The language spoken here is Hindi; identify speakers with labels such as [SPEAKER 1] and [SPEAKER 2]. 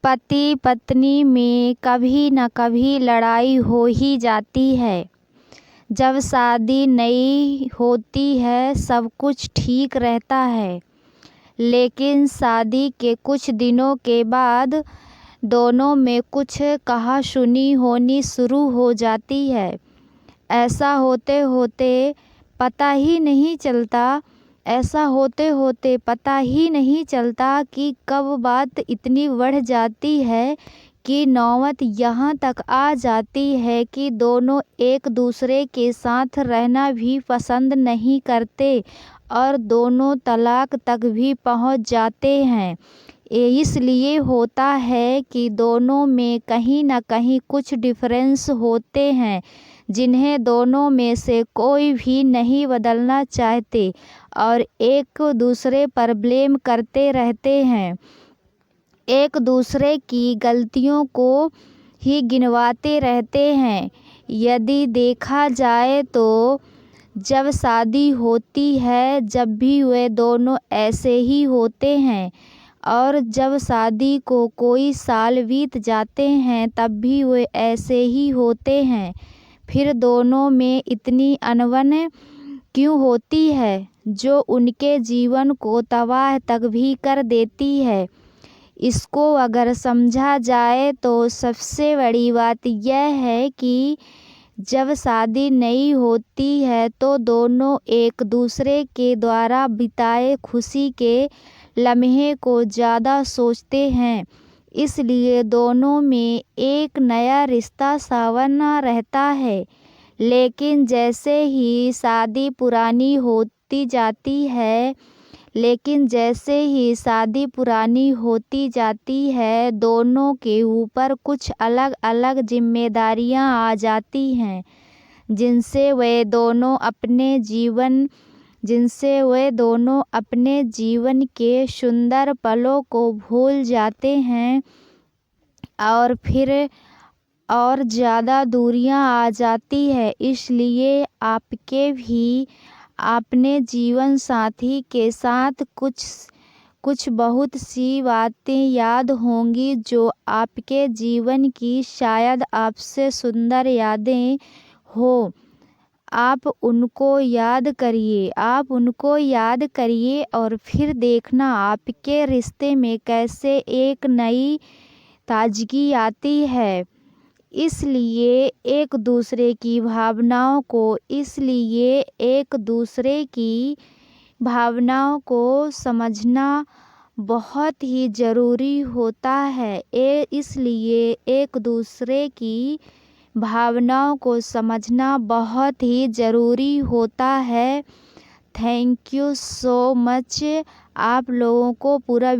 [SPEAKER 1] पति पत्नी में कभी न कभी लड़ाई हो ही जाती है। जब शादी नई होती है सब कुछ ठीक रहता है, लेकिन शादी के कुछ दिनों के बाद दोनों में कुछ कहा-सुनी होनी शुरू हो जाती है। ऐसा होते होते पता ही नहीं चलता कि कब बात इतनी बढ़ जाती है कि नौबत यहाँ तक आ जाती है कि दोनों एक दूसरे के साथ रहना भी पसंद नहीं करते और दोनों तलाक तक भी पहुँच जाते हैं। ये इसलिए होता है कि दोनों में कहीं न कहीं कुछ डिफरेंस होते हैं जिन्हें दोनों में से कोई भी नहीं बदलना चाहते और एक दूसरे पर ब्लेम करते रहते हैं। एक दूसरे की गलतियों को ही गिनवाते रहते हैं। यदि देखा जाए तो जब शादी होती है जब भी वे दोनों ऐसे ही होते हैं और जब शादी को कोई साल बीत जाते हैं तब भी वे ऐसे ही होते हैं। फिर दोनों में इतनी अनबन क्यों होती है जो उनके जीवन को तबाह तक भी कर देती है? इसको अगर समझा जाए तो सबसे बड़ी बात यह है कि जब शादी नई होती है तो दोनों एक दूसरे के द्वारा बिताए खुशी के लम्हे को ज़्यादा सोचते हैं, इसलिए दोनों में एक नया रिश्ता सा बना रहता है। लेकिन जैसे ही शादी पुरानी होती जाती है दोनों के ऊपर कुछ अलग अलग जिम्मेदारियां आ जाती हैं जिनसे वे दोनों अपने जीवन के सुंदर पलों को भूल जाते हैं और फिर और ज़्यादा दूरियां आ जाती है। इसलिए आपके भी अपने जीवन साथी के साथ कुछ बहुत सी बातें याद होंगी जो आपके जीवन की शायद आपसे सुंदर यादें हो। आप उनको याद करिए और फिर देखना आपके रिश्ते में कैसे एक नई ताजगी आती है। इसलिए एक दूसरे की भावनाओं को समझना बहुत ही ज़रूरी होता है। इसलिए एक दूसरे की भावनाओं को समझना बहुत ही ज़रूरी होता है। Thank you so much. आप लोगों को पूरा